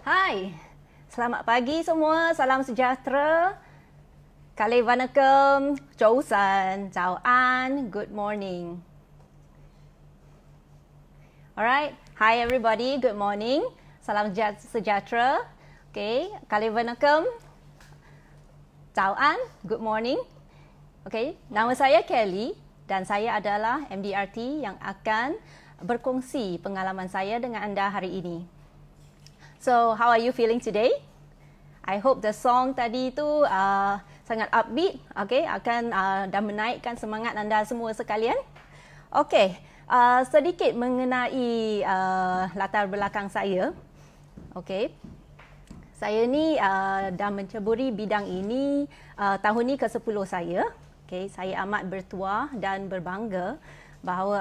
Hai, selamat pagi semua, salam sejahtera. Kali vanakkam, Chousan, Chao An, good morning. Alright, hi everybody, good morning. Salam sejahtera. Okay, kali vanakkam, Chao An, good morning. Okay, nama saya Kelly dan saya adalah MDRT yang akan berkongsi pengalaman saya dengan anda hari ini. So, how are you feeling today? I hope the song tadi itu sangat upbeat, okay, akan dan menaikkan semangat anda semua sekalian. Okay, sedikit mengenai latar belakang saya. Okay, saya ni dah menceburi bidang ini tahun ni ke-10 saya. Okay, saya amat bertuah dan berbangga bahawa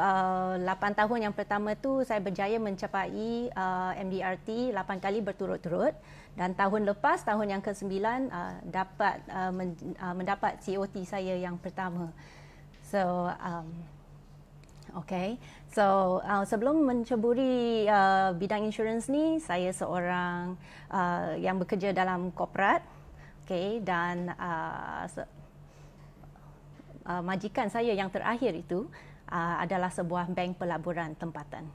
8 tahun yang pertama tu saya berjaya mencapai MDRT 8 kali berturut-turut dan tahun lepas, tahun yang ke-9 dapat mendapat COT saya yang pertama. So okay, so sebelum menceburi bidang insurans ni, saya seorang yang bekerja dalam korporat, okay, dan majikan saya yang terakhir itu adalah sebuah bank pelaburan tempatan.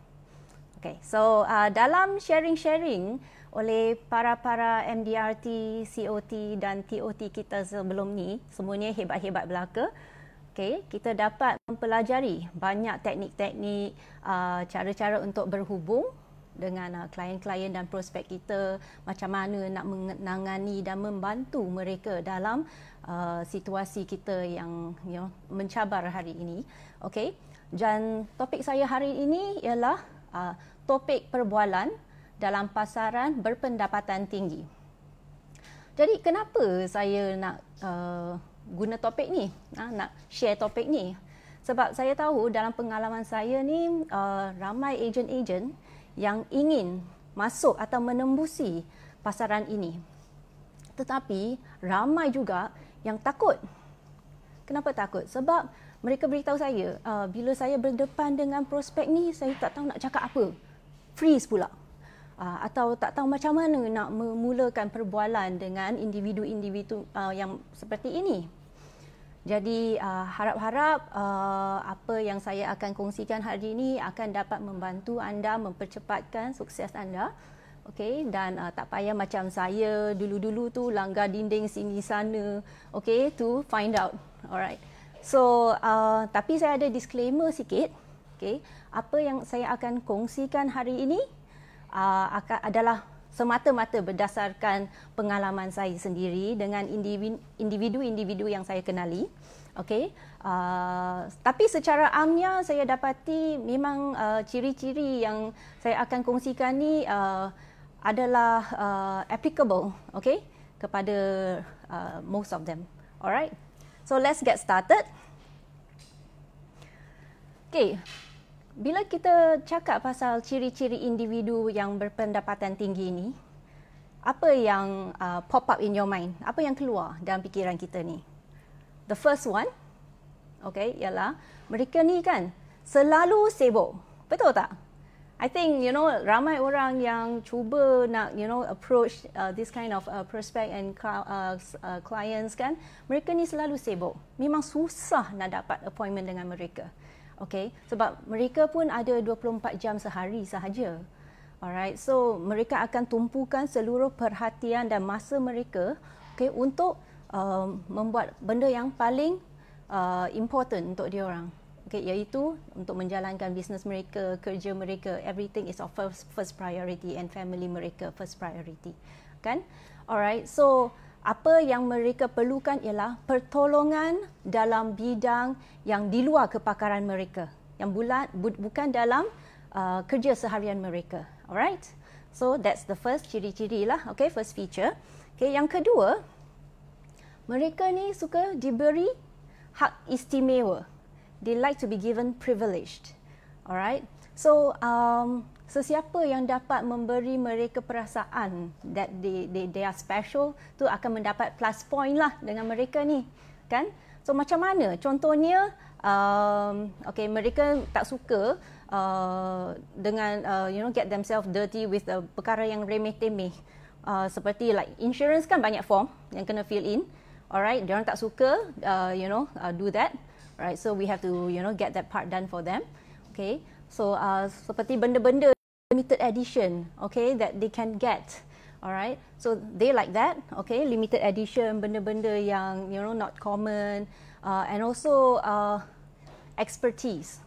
Okay, so dalam sharing-sharing oleh para MDRT, COT dan TOT kita sebelum ni, semuanya hebat-hebat belaka. Okay, kita dapat mempelajari banyak teknik-teknik, cara-cara untuk berhubung dengan klien-klien dan prospek kita, macam mana nak menangani dan membantu mereka dalam situasi kita yang mencabar hari ini. Okay, dan topik saya hari ini ialah topik perbualan dalam pasaran berpendapatan tinggi. Jadi kenapa saya nak guna topik ni, nak share topik ni? Sebab saya tahu dalam pengalaman saya ni ramai ejen-ejen yang ingin masuk atau menembusi pasaran ini. Tetapi ramai juga yang takut. Kenapa takut? Sebab mereka beritahu saya, bila saya berdepan dengan prospek ni, saya tak tahu nak cakap apa. Freeze pula. Atau tak tahu macam mana nak memulakan perbualan dengan individu-individu yang seperti ini. Jadi harap-harap apa yang saya akan kongsikan hari ini akan dapat membantu anda mempercepatkan sukses anda. Okay, dan tak payah macam saya dulu-dulu tu langgar dinding sini sana, okay, to find out. Alright. So, tapi saya ada disclaimer sikit. Okay, apa yang saya akan kongsikan hari ini adalah semata-mata berdasarkan pengalaman saya sendiri dengan individu-individu yang saya kenali. Okay, tapi secara amnya saya dapati memang ciri-ciri yang saya akan kongsikan ni adalah applicable, okay, kepada most of them. Alright, so let's get started. Okay, bila kita cakap pasal ciri-ciri individu yang berpendapatan tinggi ni, apa yang pop up in your mind? Apa yang keluar dalam fikiran kita ni? The first one, okay, ialah mereka ni kan selalu sibuk. Betul tak? I think, ramai orang yang cuba nak, approach this kind of prospect and clients kan, mereka ni selalu sibuk. Memang susah nak dapat appointment dengan mereka. Okay, sebab mereka pun ada 24 jam sehari sahaja. Alright, so mereka akan tumpukan seluruh perhatian dan masa mereka, okay, untuk membuat benda yang paling important untuk diorang. Okay, iaitu untuk menjalankan bisnes mereka, kerja mereka, everything is of first priority and family mereka first priority. Kan? Alright, so apa yang mereka perlukan ialah pertolongan dalam bidang yang di luar kepakaran mereka, yang bukan dalam kerja seharian mereka. Alright, so that's the first ciri-ciri lah, okay, first feature. Okay, yang kedua, mereka ni suka diberi hak istimewa. They like to be given privileged. Alright, so sesiapa yang dapat memberi mereka perasaan that they are special tu akan mendapat plus point lah dengan mereka ni, kan? So macam mana? Contohnya, okay, mereka tak suka dengan get themselves dirty with perkara yang remeh-temeh. Seperti like insurance kan banyak form yang kena fill in. Alright, diorang tak suka do that. Right, so we have to get that part done for them. Okay, so seperti benda-benda limited edition, okay, that they can get. Alright, so they like that. Okay, limited edition, benda-benda yang not common, and also expertise,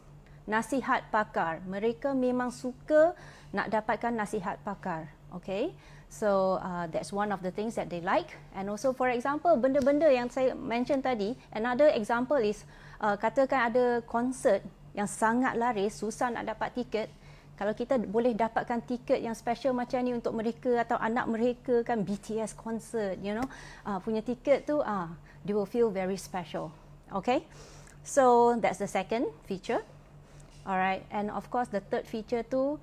nasihat pakar. Mereka memang suka nak dapatkan nasihat pakar. Okay, so that's one of the things that they like. And also, for example, benda-benda yang saya mention tadi, another example is katakan ada konsert yang sangat laris, susah nak dapat tiket. Kalau kita boleh dapatkan tiket yang special macam ni untuk mereka atau anak mereka kan, BTS concert, punya tiket tu, they will feel very special. Okay, so that's the second feature. Alright, and of course the third feature tu,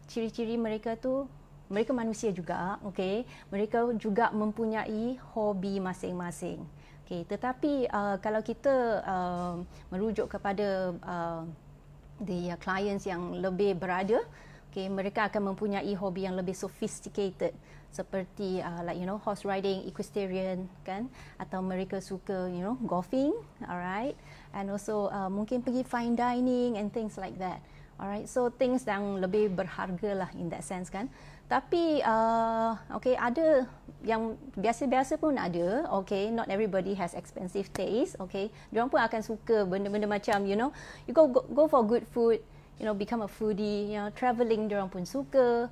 ciri-ciri mereka tu, mereka manusia juga, okay. Mereka juga mempunyai hobi masing-masing. Okay, tetapi kalau kita merujuk kepada the clients yang lebih berada, okay, mereka akan mempunyai hobi yang lebih sophisticated, seperti horse riding, equestrian kan, atau mereka suka golfing, alright, and also mungkin pergi fine dining and things like that. Alright, so things yang lebih berharga lah in that sense kan. Tapi okay, ada yang biasa-biasa pun ada. Okay, not everybody has expensive taste. Okay, diorang pun akan suka benda-benda macam you go for good food, become a foodie. Travelling diorang pun suka.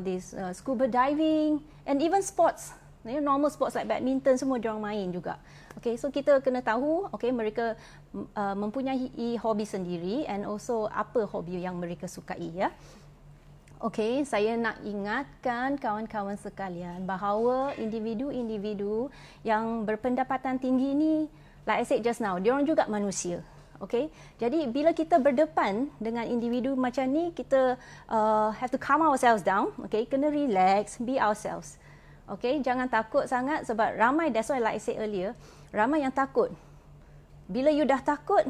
This scuba diving and even sports. Normal sports like badminton semua diorang main juga. Okay, so kita kena tahu, okay, mereka mempunyai hobi sendiri and also apa hobi yang mereka sukai, ya. Okay, saya nak ingatkan kawan-kawan sekalian bahawa individu-individu yang berpendapatan tinggi ni, like I said just now, diorang juga manusia. Okay, jadi bila kita berdepan dengan individu macam ni, kita have to calm ourselves down. Okay, kena relax, be ourselves. Okay, jangan takut sangat sebab ramai, that's why like I said earlier, ramai yang takut. Bila you dah takut,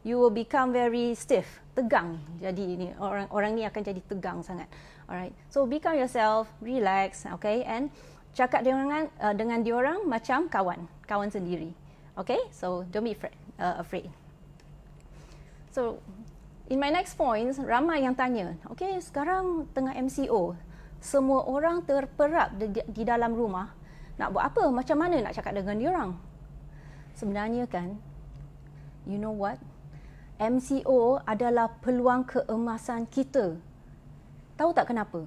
you will become very stiff, tegang. Jadi ini orang ni akan jadi tegang sangat. Alright, so be calm yourself, relax, okay, and cakap dengan diorang macam kawan sendiri. Okay, so don't be afraid. So in my next point, ramai yang tanya, okay, sekarang tengah MCO, semua orang terperap di dalam rumah, nak buat apa? Macam mana nak cakap dengan diorang? Sebenarnya kan, you know what? MCO adalah peluang keemasan kita. Tahu tak kenapa?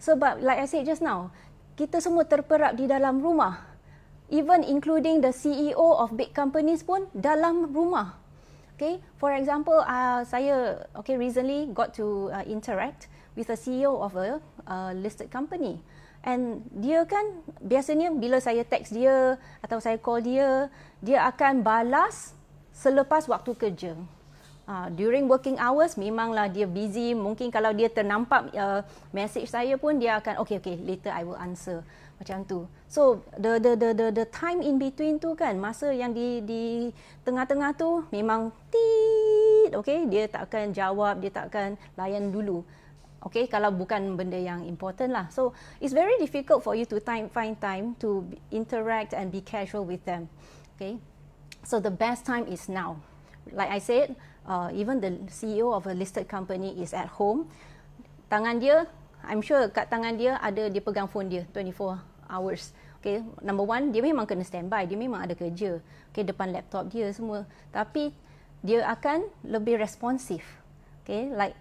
Sebab like I said just now, kita semua terperap di dalam rumah. Even including the CEO of big companies pun dalam rumah. Okay, for example, saya recently got to interact with a CEO of a listed company. And dia kan biasanya bila saya text dia atau saya call dia, dia akan balas selepas waktu kerja. During working hours memanglah dia busy. Mungkin kalau dia ternampak message saya pun dia akan okay, later I will answer. Macam tu. So the time in between tu kan, masa yang di tengah-tengah tu memang okay, dia tak akan jawab, dia tak akan layan dulu. Okay, kalau bukan benda yang important lah. So it's very difficult for you to find time to interact and be casual with them. Okay, so the best time is now. Like I said, even the CEO of a listed company is at home. Tangan dia, I'm sure kat tangan dia ada, dia pegang phone dia 24 hours. Okay, number one, dia memang kena standby, dia memang ada kerja. Okay, depan laptop dia semua. Tapi dia akan lebih responsif. Okay, like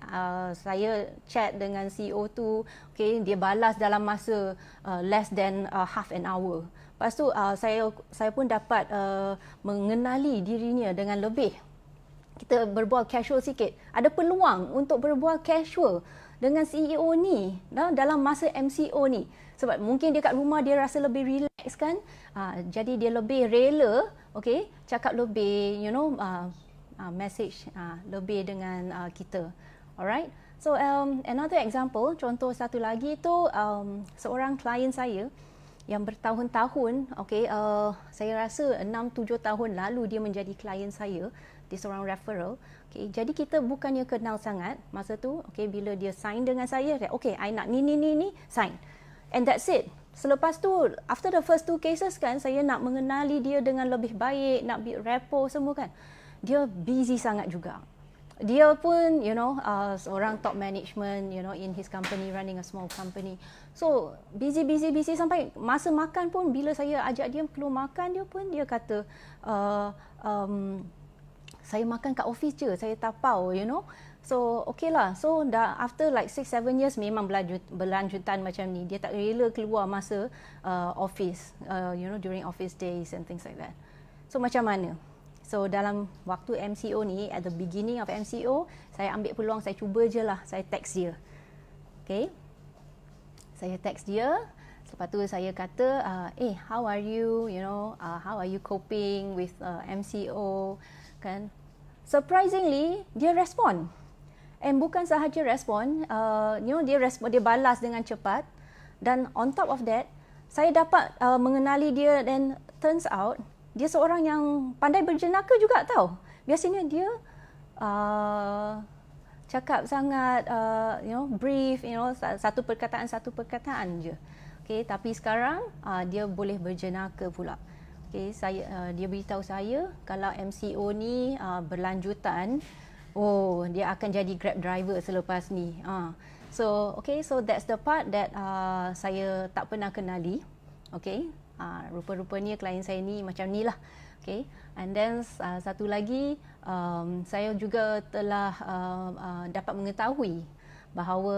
saya chat dengan CEO tu, okay, dia balas dalam masa less than half an hour. Lepas tu saya pun dapat mengenali dirinya dengan lebih. Kita berbual casual sikit. Ada peluang untuk berbual casual dengan CEO ni dalam masa MCO ni. Sebab mungkin dia kat rumah dia rasa lebih relax kan. Jadi dia lebih rela, okay, cakap lebih, message lebih dengan kita. Alright. So another example, contoh satu lagi tu, seorang klien saya yang bertahun-tahun, okay, saya rasa 6-7 tahun lalu dia menjadi klien saya dia seorang referral. Okay, jadi kita bukannya kenal sangat masa tu. Okay, bila dia sign dengan saya, okay, I nak ni, sign. And that's it. Selepas tu, after the first 2 cases kan, saya nak mengenali dia dengan lebih baik, nak build rapport semua kan. Dia busy sangat juga. Dia pun, seorang top management, in his company, running a small company. So, busy sampai masa makan pun, bila saya ajak dia keluar makan, dia kata, saya makan kat office je, saya tapau, So, okay lah. So, after like 6-7 years, memang berlanjutan macam ni. Dia tak rela keluar masa office, during office days and things like that. So, macam mana? So, dalam waktu MCO ni, at the beginning of MCO, saya ambil peluang, saya cuba je lah, saya text dia. Okay? Saya text dia, lepas tu saya kata, how are you, how are you coping with MCO, kan? Surprisingly, dia respon. And bukan sahaja respon, dia balas dengan cepat. Dan on top of that, saya dapat mengenali dia, dan turns out, dia seorang yang pandai berjenaka juga tau. Biasanya dia cakap sangat, brief, satu perkataan je. Okay, tapi sekarang dia boleh berjenaka pula. Okay, dia beritahu saya kalau MCO ni berlanjutan, dia akan jadi Grab driver selepas ni. So that's the part that saya tak pernah kenali. Okay, rupa-rupanya klien saya ni macam ni lah. Okay, and then satu lagi, saya juga telah dapat mengetahui bahawa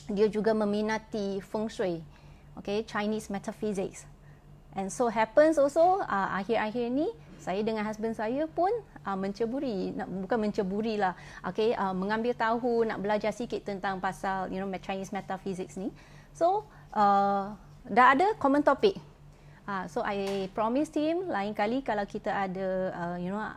dia juga meminati feng shui, okay, Chinese metaphysics. And so happens also, akhir-akhir ni saya dengan husband saya pun menceburi, bukan menceburi lah, okay, mengambil tahu, nak belajar sikit tentang pasal Chinese metaphysics ni. So dah ada common topic. So I promised him lain kali kalau kita ada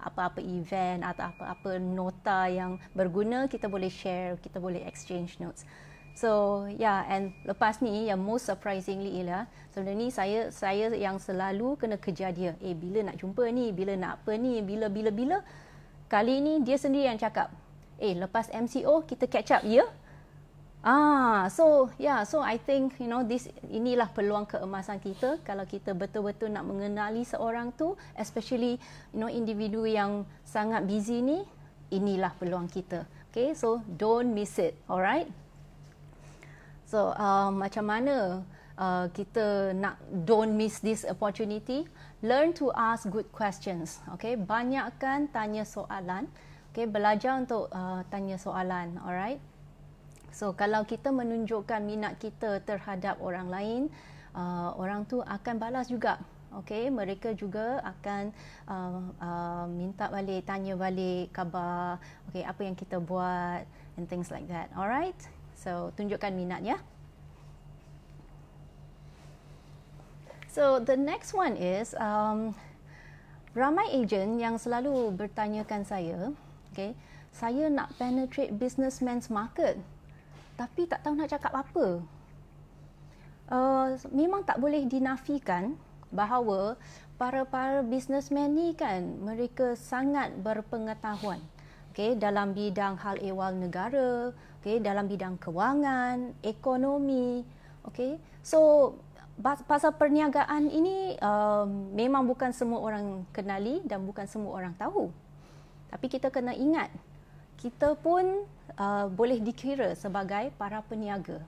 apa-apa event atau apa-apa nota yang berguna, kita boleh share, kita boleh exchange notes. So and lepas ni yang most surprisingly ialah sebenarnya saya yang selalu kena kejar dia. Bila nak jumpa ni, bila nak apa ni, bila. Kali ni dia sendiri yang cakap, lepas MCO kita catch up ya. So I think inilah peluang keemasan kita kalau kita betul-betul nak mengenali seorang tu, especially individu yang sangat busy ni, inilah peluang kita. Okay, so don't miss it, alright? So macam mana kita nak don't miss this opportunity? Learn to ask good questions. Okay, banyakkan tanya soalan. Okay, belajar untuk tanya soalan, alright? So kalau kita menunjukkan minat kita terhadap orang lain, orang tu akan balas juga. Okay, mereka juga akan minta balik, tanya balik khabar, okay, apa yang kita buat and things like that. Alright? So tunjukkan minat ya. So the next one is ramai agent yang selalu bertanyakan saya, okay, saya nak penetrate businessman's market, tapi tak tahu nak cakap apa. Memang tak boleh dinafikan bahawa para businessman ni kan, mereka sangat berpengetahuan, okay, dalam bidang hal ehwal negara, okay, dalam bidang kewangan, ekonomi, okay. So pasal perniagaan ini memang bukan semua orang kenali dan bukan semua orang tahu. Tapi kita kena ingat, kita pun boleh dikira sebagai para peniaga,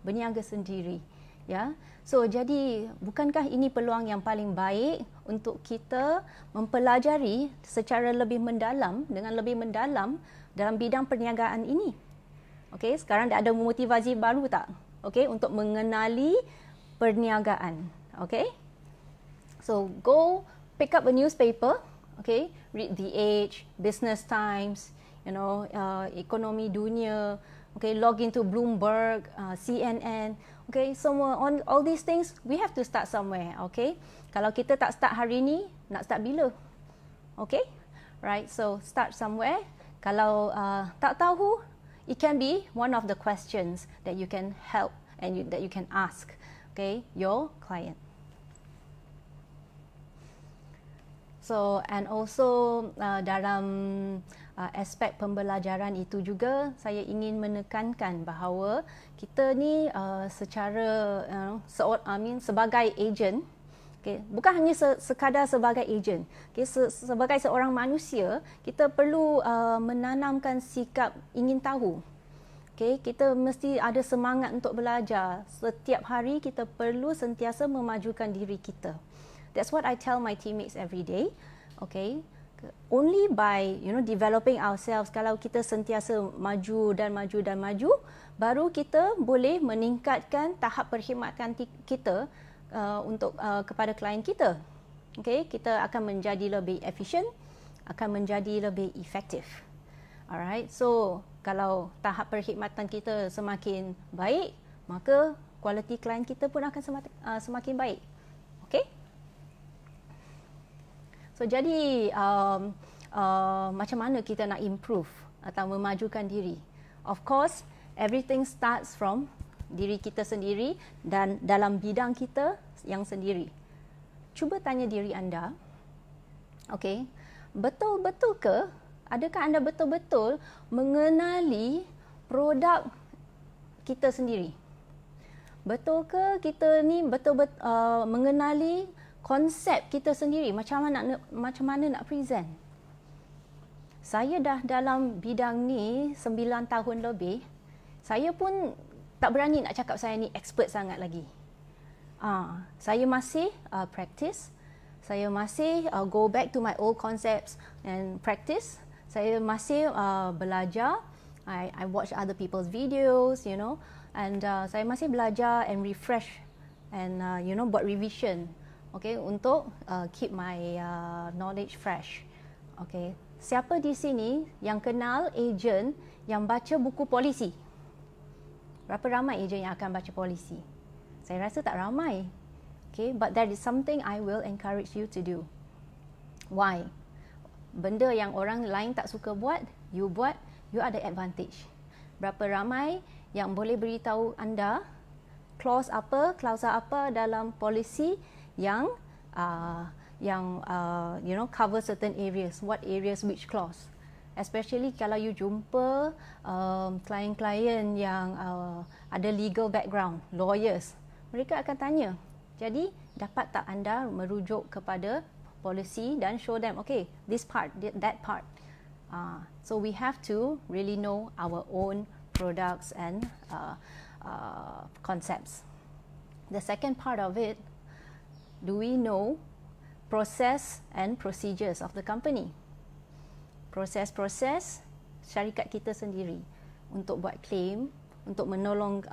berniaga sendiri, ya. So jadi bukankah ini peluang yang paling baik untuk kita mempelajari secara lebih mendalam, dengan lebih mendalam dalam bidang perniagaan ini? Okey, sekarang dah ada motivasi baru tak? Okey, untuk mengenali perniagaan. Okey. So go pick up a newspaper, okay? Read The Age, Business Times, ekonomi dunia, okay, log into Bloomberg, CNN, okay, semua all these things we have to start somewhere, okay? Kalau kita tak start hari ni, nak start bila? Okay? Right, so start somewhere. Kalau tak tahu, it can be one of the questions that you can help and that you can ask, okay, your client. So and also dalam aspek pembelajaran itu juga saya ingin menekankan bahawa kita ni secara sebagai agent, okay, bukan hanya sekadar sebagai agent, okay, sebagai seorang manusia kita perlu menanamkan sikap ingin tahu. Okay, kita mesti ada semangat untuk belajar. Setiap hari kita perlu sentiasa memajukan diri kita. That's what I tell my teammates every day. Okay, only by developing ourselves, kalau kita sentiasa maju dan maju dan maju, baru kita boleh meningkatkan tahap perkhidmatan kita untuk kepada klien kita. Okay, kita akan menjadi lebih efisien, akan menjadi lebih efektif. Alright, so kalau tahap perkhidmatan kita semakin baik, maka kualiti klien kita pun akan semakin baik. Okay? So jadi macam mana kita nak improve atau memajukan diri? Of course, everything starts from diri kita sendiri dan dalam bidang kita yang sendiri. Cuba tanya diri anda, okay, betul-betul ke? Adakah anda betul-betul mengenali produk kita sendiri? Betul ke kita ni betul-betul mengenali konsep kita sendiri? Macam mana nak present? Saya dah dalam bidang ni 9 tahun lebih. Saya pun tak berani nak cakap saya ni expert sangat lagi. Saya masih practice. Saya masih go back to my old concepts and practice. Saya masih belajar. I watch other people's videos, and saya masih belajar and refresh and buat revision, okay, untuk keep my knowledge fresh. Okay, siapa di sini yang kenal ejen yang baca buku polisi? Berapa ramai ejen yang akan baca polisi? Saya rasa tak ramai. Okay, but that is something I will encourage you to do. Why? Benda yang orang lain tak suka buat, you buat, you ada advantage. Berapa ramai yang boleh beritahu anda klausa apa dalam polisi yang cover certain areas, what areas, which clause. Especially kalau you jumpa klien-klien yang ada legal background, lawyers, mereka akan tanya. Jadi dapat tak anda merujuk kepada policy dan show them, okay, this part, that part. So we have to really know our own products and concepts. The second part of it, do we know process and procedures of the company? Proses-proses syarikat kita sendiri untuk buat claim, untuk menolong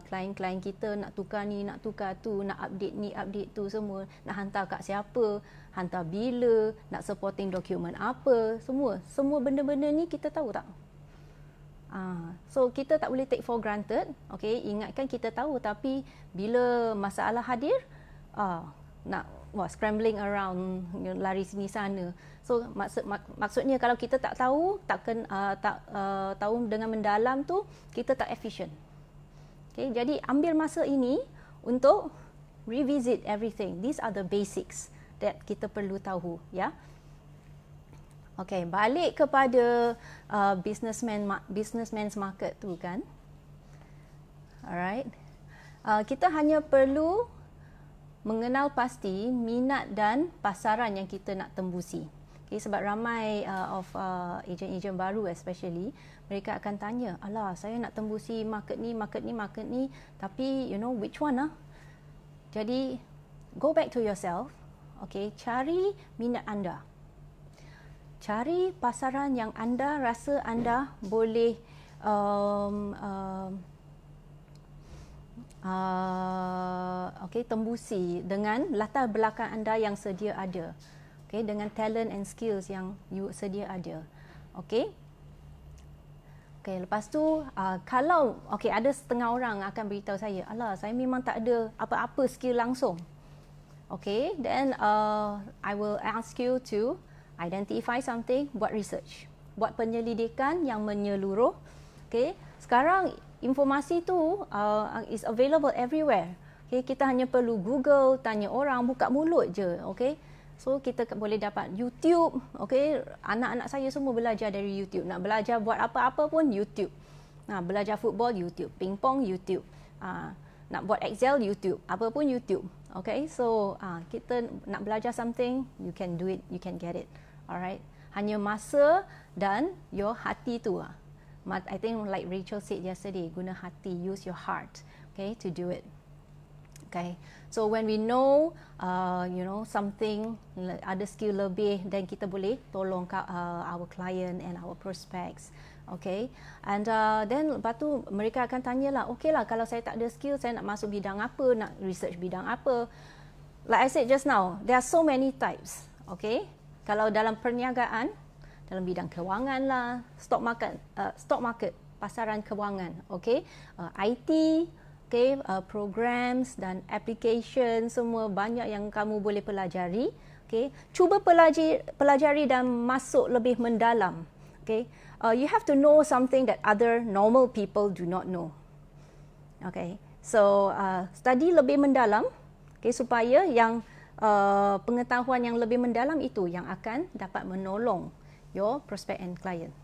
klien-klien kita nak tukar ni, nak tukar tu, nak update ni, update tu semua, nak hantar kat siapa, hantar bila, nak supporting dokumen apa, semua benda-benda ni kita tahu tak? So kita tak boleh take for granted. Okay, ingatkan kita tahu, tapi bila masalah hadir, nak scrambling around, lari sini sana. So maksudnya kalau kita tak tahu, tahu dengan mendalam tu, kita tak efficient. Okay, jadi ambil masa ini untuk revisit everything. These are the basics that kita perlu tahu, ya. Okay, balik kepada businessman's market tu kan. Alright. Kita hanya perlu mengenal pasti minat dan pasaran yang kita nak tembusi. Okay, sebab ramai ejen-ejen baru especially, mereka akan tanya, alah saya nak tembusi market ni, tapi which one lah? Jadi go back to yourself, okay, cari minat anda. Cari pasaran yang anda rasa anda boleh tembusi dengan latar belakang anda yang sedia ada. Okay, dengan talent and skills yang you sedia ada. Okay. Okay, lepas tu kalau ada setengah orang akan beritahu saya, alah saya memang tak ada apa-apa skill langsung. Okay, then I will ask you to identify something, buat research, buat penyelidikan yang menyeluruh. Okay, sekarang informasi tu is available everywhere. Okay, kita hanya perlu Google, tanya orang, buka mulut je. Okay, So kita boleh dapat YouTube, okay? Anak-anak saya semua belajar dari YouTube. Nak belajar buat apa-apa pun YouTube. Belajar football YouTube, pingpong YouTube. Nak buat Excel YouTube, apa pun YouTube. Okay? So kita nak belajar something, you can do it, you can get it. Alright? Hanya masa dan your hati tu. I think like Rachel said yesterday, guna hati, use your heart, okay, to do it. Okay, so when we know, something, ada skill lebih, then kita boleh tolong our client and our prospects. Okay, and then lepas tu mereka akan tanyalah, okay lah, kalau saya tak ada skill, saya nak masuk bidang apa, nak research bidang apa. Like I said just now, there are so many types. Okay, kalau dalam perniagaan, dalam bidang kewangan lah, stock market, pasaran kewangan. Okay, IT, okay, programs dan application, semua banyak yang kamu boleh pelajari. Okay, cuba pelajari dan masuk lebih mendalam. Okay, you have to know something that other normal people do not know. Okay, so study lebih mendalam, okay, supaya yang pengetahuan yang lebih mendalam itu yang akan dapat menolong your prospect and client.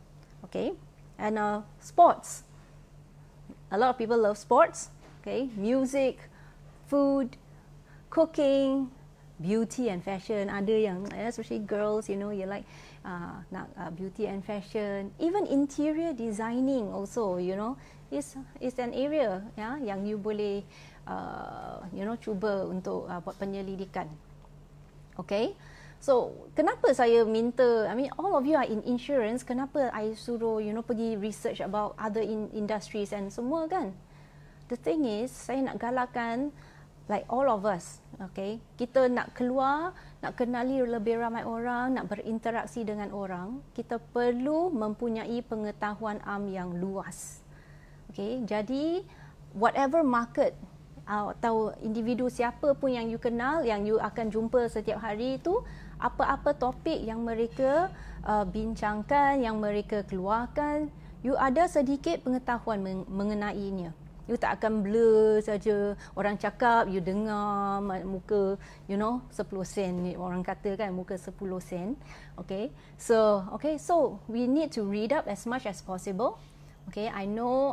Okay, and sports. A lot of people love sports. Okay, music, food, cooking, beauty and fashion. Ada yang, especially girls, you like nak beauty and fashion. Even interior designing also, is an area yang you boleh, cuba untuk buat penyelidikan. Okay, so kenapa saya minta? I mean, all of you are in insurance. Kenapa I suruh pergi research about other industries and semua kan? The thing is, saya nak galakkan like all of us, okay? Kita nak keluar, nak kenali lebih ramai orang, nak berinteraksi dengan orang, kita perlu mempunyai pengetahuan yang luas. Okay? Jadi, whatever market atau individu siapa pun yang you kenal, yang you akan jumpa setiap hari itu, apa-apa topik yang mereka bincangkan, yang mereka keluarkan, you ada sedikit pengetahuan mengenainya. You tak akan blur saja, orang cakap, you dengar muka, 10 sen, orang kata kan, muka 10 sen. Okay, so we need to read up as much as possible. Okay, I know,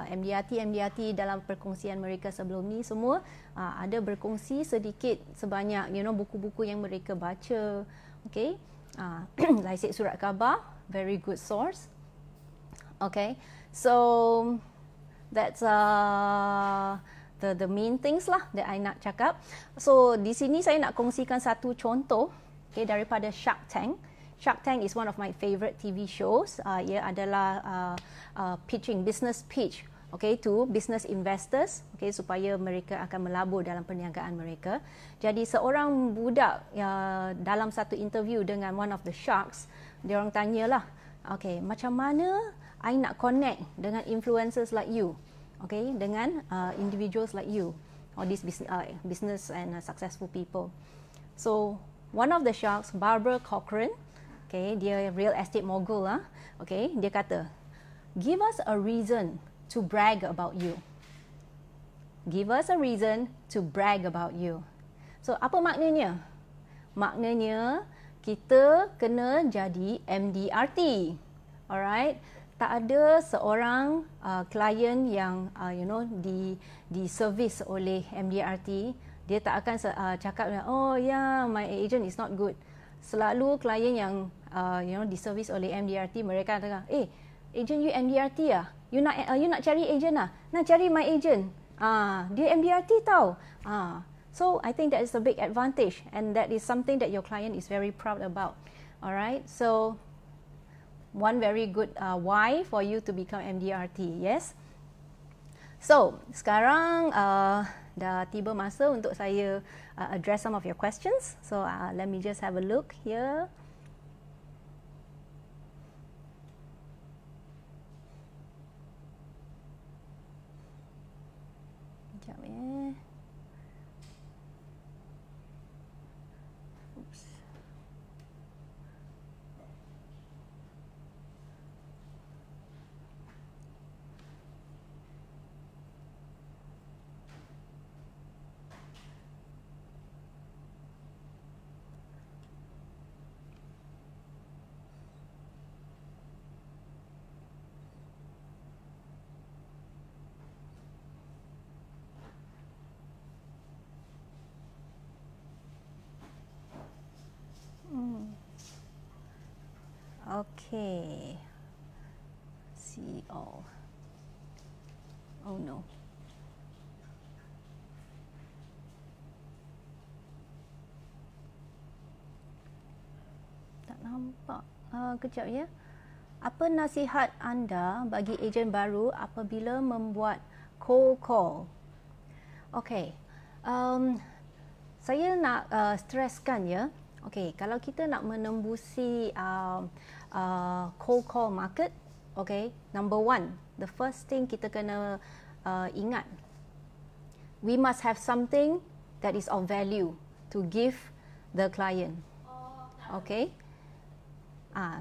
MDRT dalam perkongsian mereka sebelum ni semua ada berkongsi sedikit sebanyak, buku-buku yang mereka baca. Okay, like I said, surat khabar, very good source. Okay, so that's the main things lah that I nak cakap. So di sini saya nak kongsikan satu contoh, okay, daripada Shark Tank. Shark Tank is one of my favorite TV shows. Ia adalah pitching, business pitch, okay, to business investors, okay, supaya mereka akan melabur dalam perniagaan mereka. Jadi seorang budak dalam satu interview dengan one of the sharks, dia orang tanyalah, okay, macam mana I nak connect dengan influencers like you, okay, dengan individuals like you, or these business and successful people. So one of the sharks, Barbara Corcoran, okay, dia real estate mogul lah, okay, dia kata, give us a reason to brag about you. Give us a reason to brag about you. So apa maknanya? Maknanya kita kena jadi MDRT, alright? Tak ada seorang klien yang di service oleh MDRT, dia tak akan cakap, oh yeah, my agent is not good. Selalu klien yang di service oleh MDRT, mereka kata, agent you MDRT ah, you nak cari agent ah, nak cari my agent, dia MDRT tau. So I think that is a big advantage, and that is something that your client is very proud about. Alright, so one very good why for you to become MDRT, yes. So sekarang dah tiba masa untuk saya address some of your questions. So let me just have a look here. Sekejap ya. Oops. Okay. See all. Oh no. Tak nampak. Kejap ya. Apa nasihat anda bagi ejen baru apabila membuat cold call? Okay. Saya nak stresskan ya. Okay, kalau kita nak menembusi cold call market, okay, number one, the first thing kita kena ingat, we must have something that is of value to give the client. Okay.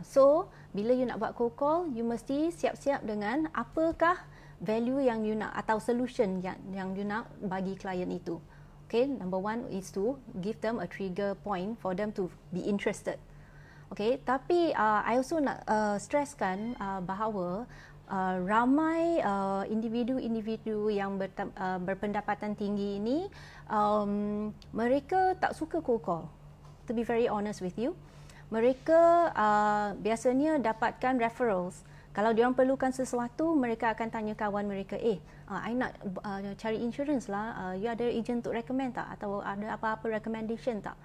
So bila you nak buat cold call, you mesti siap-siap dengan apakah value yang you nak atau solution yang you nak bagi klien itu. Okay, number one is to give them a trigger point for them to be interested. Okay, tapi I also nak stresskan bahawa ramai individu-individu yang berpendapatan tinggi ini, mereka tak suka cold call. To be very honest with you, mereka biasanya dapatkan referrals. Kalau diorang perlukan sesuatu, mereka akan tanya kawan mereka, I nak cari insurance lah, you ada agent untuk recommend tak? Atau ada apa-apa recommendation tak?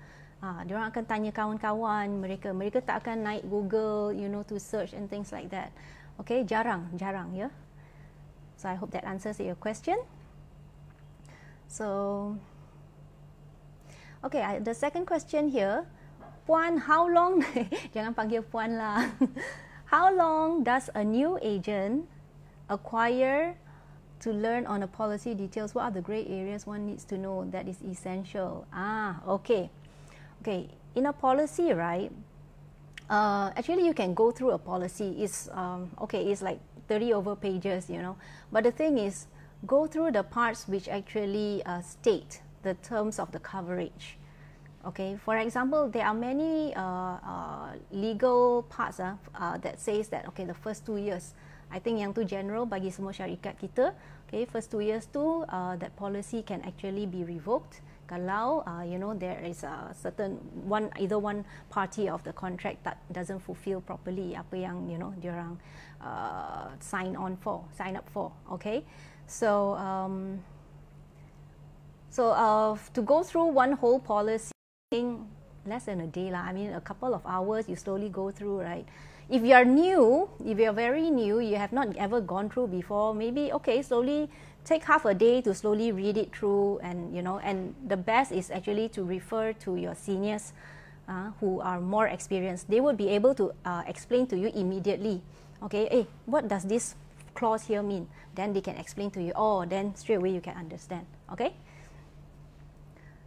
Diorang akan tanya kawan-kawan mereka. Mereka tak akan naik Google, to search and things like that. Okay, jarang ya. So I hope that answers your question. So, okay, the second question here, Puan, how long? Jangan panggil Puan lah. How long does a new agent acquire to learn on the policy details? What are the grey areas one needs to know that is essential? Okay. Okay, in a policy, right? Actually, you can go through a policy. It's it's like 30 over pages, But the thing is, go through the parts which actually state the terms of the coverage. Okay, for example, there are many legal parts that says that, okay, the first 2 years, I think yang tu general bagi semua syarikat kita, okay, first 2 years tu, that policy can actually be revoked kalau, there is a certain either one party of the contract that doesn't fulfill properly apa yang, diorang sign up for, okay. So, to go through one whole policy, less than a day lah. I mean, a couple of hours you slowly go through, right? If you are new, if you are very new, you have not ever gone through before, maybe slowly take half a day to slowly read it through, and and the best is actually to refer to your seniors who are more experienced. They would be able to explain to you immediately. Okay, what does this clause here mean? Then they can explain to you. Then straight away you can understand. Okay.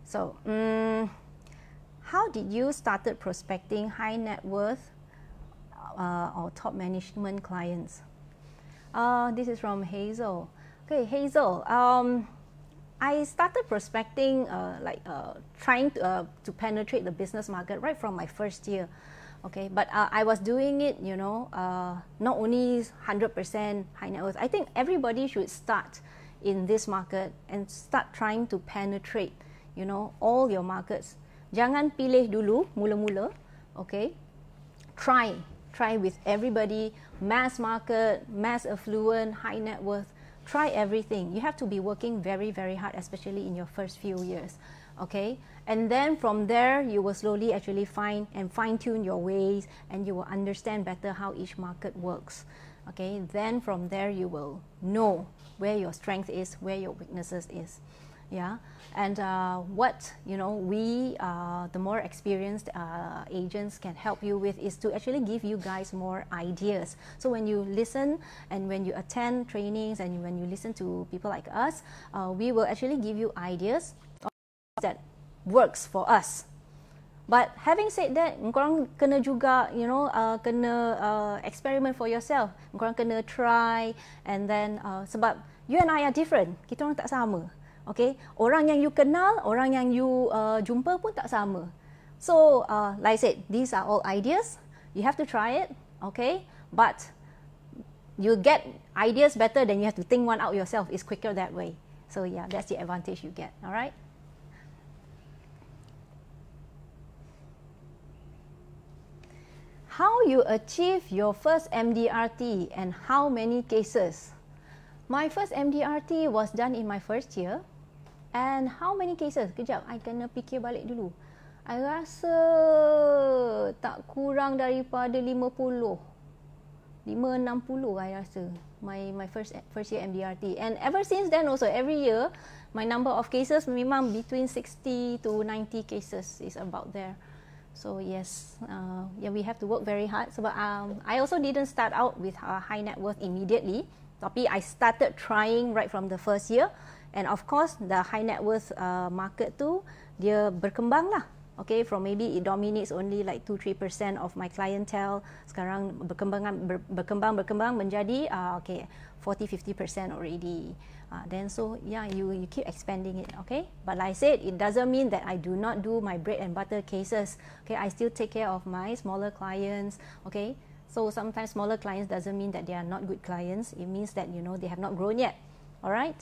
So, how did you started prospecting high net worth or top management clients? This is from Hazel. Okay, Hazel. I started prospecting, trying to penetrate the business market right from my first year. Okay, but I was doing it, not only 100% high net worth. I think everybody should start in this market and start trying to penetrate, all your markets. Jangan pilih dulu mula-mula, okay? Try with everybody, mass market, mass affluent, high net worth. Try everything. You have to be working very, very hard, especially in your first few years, okay? And then from there, you will slowly actually find and fine-tune your ways, and you will understand better how each market works, okay? Then from there, you will know where your strength is, where your weaknesses is. Yeah, and what we the more experienced agents can help you with is to actually give you guys more ideas. So when you listen and when you attend trainings and when you listen to people like us, we will actually give you ideas that works for us. But having said that, korang kena juga kena experiment for yourself. Korang kena try, and then sebab you and I are different, kita orang tak sama. Okay, orang yang you kenal, orang yang you jumpa pun tak sama. So, like I said, these are all ideas. You have to try it, okay? But you get ideas better than you have to think one out yourself. It's quicker that way. So yeah, that's the advantage you get. All right. How you achieve your first MDRT and how many cases? My first MDRT was done in my first year. And how many cases? Kejap, I kena fikir balik dulu. I rasa tak kurang daripada 50. 5-60 I rasa. My first year MDRT. And ever since then also, every year, my number of cases memang between 60 to 90 cases is about there. So yes, yeah, we have to work very hard. Sebab I also didn't start out with high net worth immediately. Tapi I started trying right from the first year. And of course, the high net worth market tu, dia berkembang lah. Okay, from maybe it dominates only like 2-3% of my clientele. Sekarang berkembang menjadi okay 40-50% already. Then so yeah, you keep expanding it. Okay, but like I said, it doesn't mean that I do not do my bread and butter cases. Okay, I still take care of my smaller clients. Okay, so sometimes smaller clients doesn't mean that they are not good clients. It means that, you know, they have not grown yet. All right.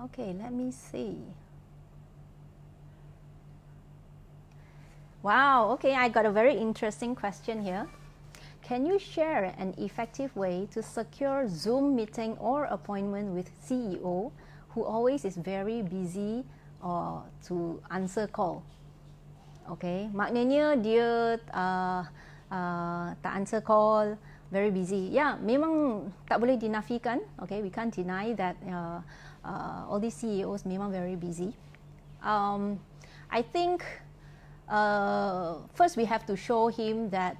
Okay, let me see. Wow, okay, I got a very interesting question here. Can you share an effective way to secure Zoom meeting or appointment with CEO who always is very busy or to answer call? Okay, maknanya dia tak answer call, very busy. Yeah, memang tak boleh dinafikan. Okay, we can't deny that all these CEOs memang very busy. I think first we have to show him that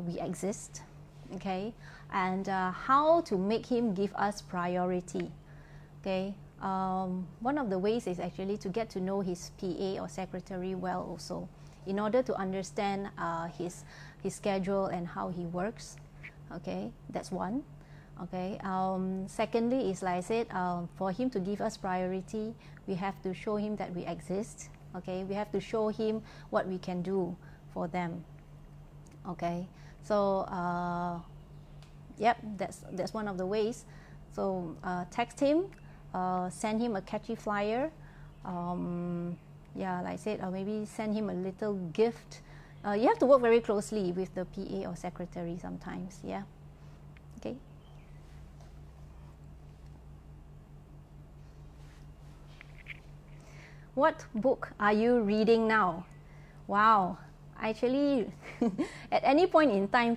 we exist, okay, and how to make him give us priority. Okay, one of the ways is actually to get to know his PA or secretary well also, in order to understand his schedule and how he works. Okay, that's one. Okay, secondly is, like I said, for him to give us priority, we have to show him that we exist. Okay, we have to show him what we can do for them. Okay, so yep, that's one of the ways. So text him, send him a catchy flyer. Yeah, like I said, maybe send him a little gift. You have to work very closely with the PA or secretary sometimes. Yeah. Okay. What book are you reading now? Wow, actually, at any point in time,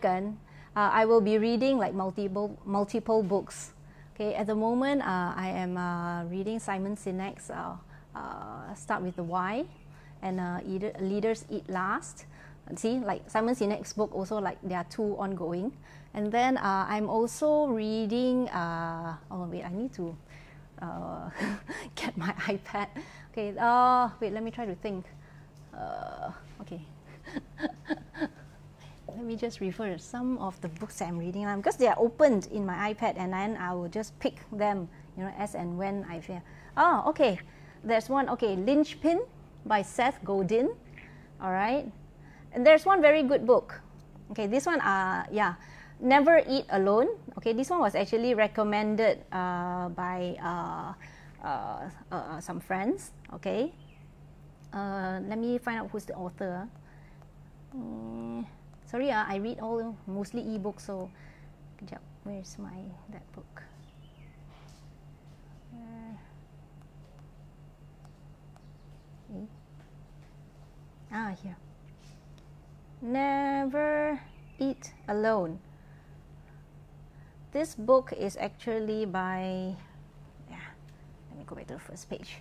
I will be reading like multiple books. Okay, at the moment, I am reading Simon Sinek's Start with the Why and Leaders Eat Last. See, like Simon Sinek's book also, like there are 2 ongoing. And then I'm also reading, oh wait, I need to get my iPad. Okay, wait, let me try to think. Okay. Let me just refer some of the books I'm reading now, because they are opened in my iPad, and then I will just pick them, you know, as and when I feel. Oh, okay. There's one, okay, Linchpin by Seth Godin. All right. And there's one very good book. Okay, this one, yeah, Never Eat Alone. Okay, this one was actually recommended by some friends. Okay, let me find out who's the author. Sorry, I read all mostly e-books, so where's that book? Here. Never Eat Alone. This book is actually by, let me go back to the first page,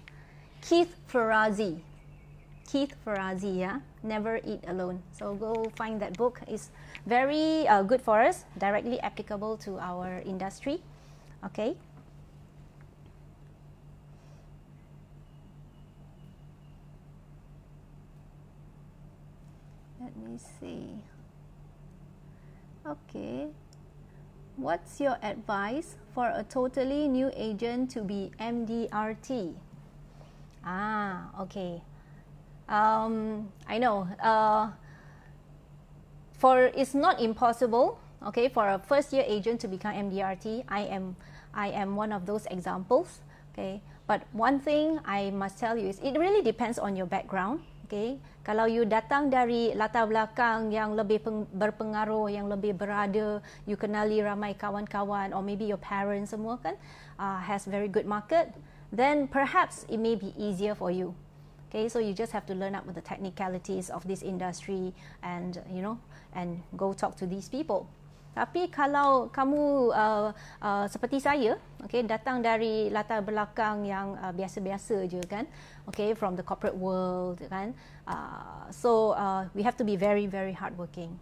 Keith Ferrazzi. Keith Ferrazzi, yeah, Never Eat Alone. So go find that book. It's very good for us, directly applicable to our industry. Okay. Let me see. Okay. What's your advice for a totally new agent to be MDRT? Okay. I know. It's not impossible. Okay, for a first-year agent to become MDRT, I am one of those examples. Okay, But one thing I must tell you is it really depends on your background. Okay, kalau you datang dari latar belakang yang lebih berpengaruh, yang lebih berada, you kenali ramai kawan-kawan, or maybe your parents semua kan has very good market, then perhaps it may be easier for you. Okay, so you just have to learn up with the technicalities of this industry and and go talk to these people. Tapi kalau kamu seperti saya, okay, datang dari latar belakang yang biasa-biasa je kan, okay, from the corporate world kan, so we have to be very very hardworking.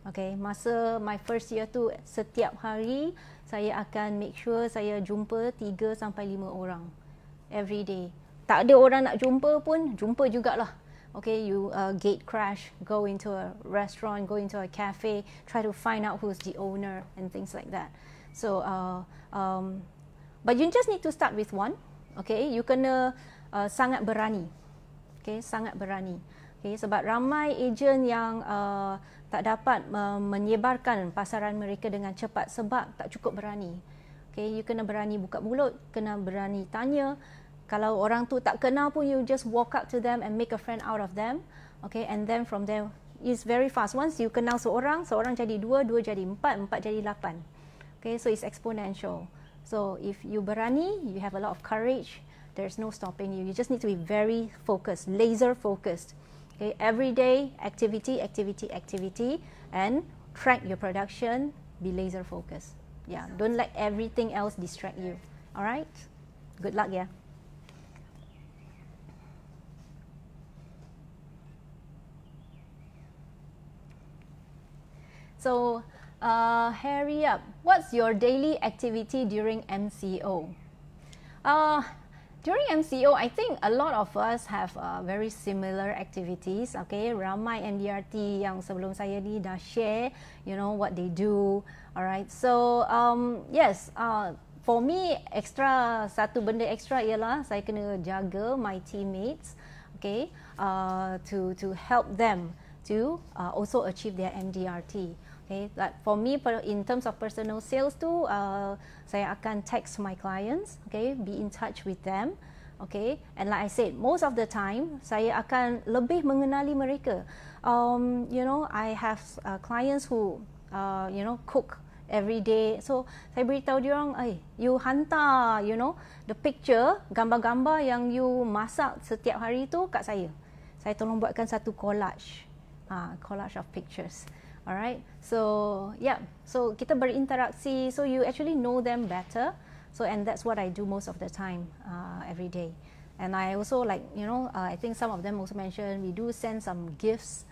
Okay, masa my first year tu setiap hari saya akan make sure saya jumpa 3 sampai 5 orang every day. Tak ada orang nak jumpa pun, jumpa jugalah. Okay, you gate crash, go into a restaurant, go into a cafe, try to find out who's the owner and things like that. So, but you just need to start with one. Okay, you kena sangat berani. Okay, sangat berani. Okay, sebab ramai ejen yang tak dapat menyebarkan pasaran mereka dengan cepat sebab tak cukup berani. Okay, you kena berani buka mulut, kena berani tanya. Kalau orang tu tak kenal pun, you just walk up to them and make a friend out of them. Okay, and then from there, it's very fast. Once you kenal seorang, seorang jadi 2, 2 jadi 4, 4 jadi 8. Okay, so it's exponential. So if you berani, you have a lot of courage, there's no stopping you. You just need to be very focused, laser focused. Okay, every day, activity, activity, activity, and track your production, be laser focused. Yeah, don't let everything else distract you. All right? Good luck, yeah. So, hurry up. What's your daily activity during MCO? During MCO, I think a lot of us have very similar activities. Okay, ramai MDRT yang sebelum saya ni dah share, what they do. Alright, so yes, for me, satu benda extra ialah saya kena jaga my teammates, okay, to help them to also achieve their MDRT. Okay, like for me, in terms of personal sales tu, saya akan text my clients, okay, be in touch with them, okay, and like I said, most of the time saya akan lebih mengenali mereka. I have clients who, cook every day, so saya beritahu diorang, you hantar, the picture, gambar-gambar yang you masak setiap hari tu kat saya. Saya tolong buatkan satu collage, collage of pictures. Alright, so yeah, so kita berinteraksi, so you actually know them better. So and that's what I do most of the time, every day. And I also I think some of them also mentioned we do send some gifts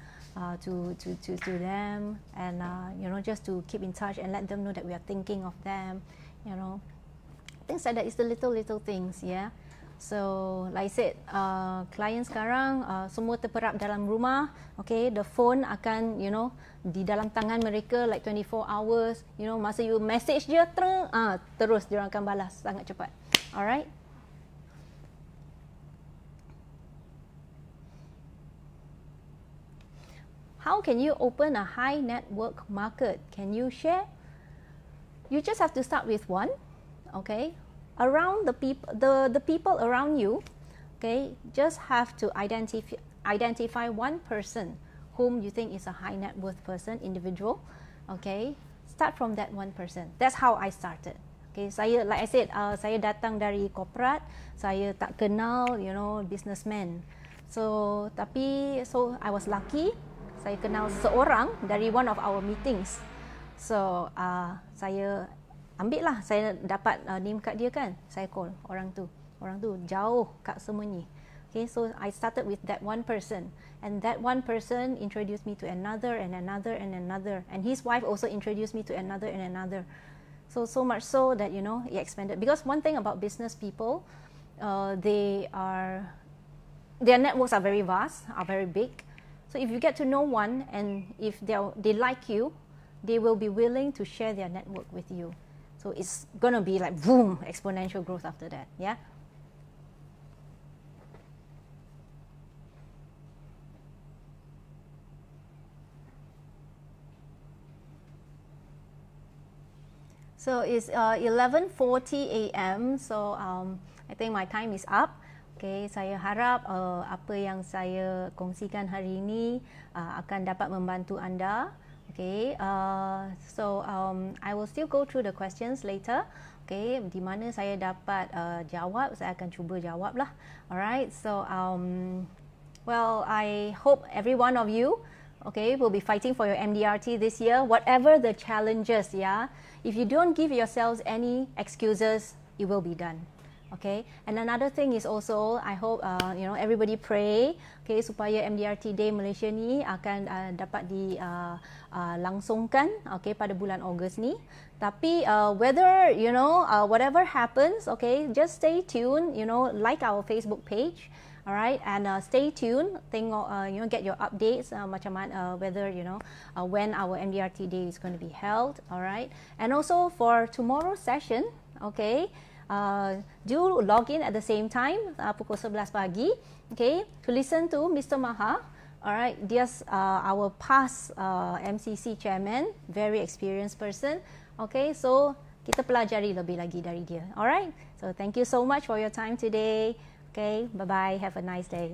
to them, and just to keep in touch and let them know that we are thinking of them. Things like that. It's the little things, yeah. So, like I said, klien sekarang semua terperap dalam rumah. Okay, the phone akan, di dalam tangan mereka like 24 hours. Masa you message je, terus diorang akan balas sangat cepat. Alright. How can you open a high network market? Can you share? You just have to start with one. Okay. Around the people around you, okay, just have to identify one person whom you think is a high net worth person, individual. Okay, start from that one person. That's how I started. Okay, like I said, saya datang dari korporat, saya tak kenal, businessman. So I was lucky, saya kenal seorang dari one of our meetings. So saya ambil lah, saya dapat name card dia kan, saya call orang tu jauh kat Semenyi. Okay, so I started with that one person, and that one person introduced me to another and another and another, and his wife also introduced me to another and another. So much so that it expanded. Because one thing about business people, their networks are very vast, are very big. So if you get to know one, and if they like you, they will be willing to share their network with you. So it's going to be like boom, exponential growth after that, yeah? So it's 11:40 a.m. So I think my time is up. Okay, saya harap apa yang saya kongsikan hari ini akan dapat membantu anda. Okay, so I will still go through the questions later. Okay, di mana saya dapat jawab, saya akan cuba jawab lah. Alright, so well, I hope every one of you, okay, will be fighting for your MDRT this year, whatever the challenges, yeah. If you don't give yourselves any excuses, it will be done. Okay, and another thing is also, I hope everybody pray, okay, supaya MDRT Day Malaysia ni akan dapat dilangsungkan, okay, pada bulan Ogos ni. Tapi whether whatever happens, okay, just stay tuned, like our Facebook page. Alright, and stay tuned. Tengok, get your updates macam mana, whether when our MDRT Day is going to be held. Alright, and also for tomorrow's session, okay, do log in at the same time, pukul 11 pagi, okay, to listen to Mr. Maha. Alright, dia's our past MCC chairman, very experienced person. Okay, so kita pelajari lebih lagi dari dia. Alright, so thank you so much for your time today. Okay, bye-bye. Have a nice day.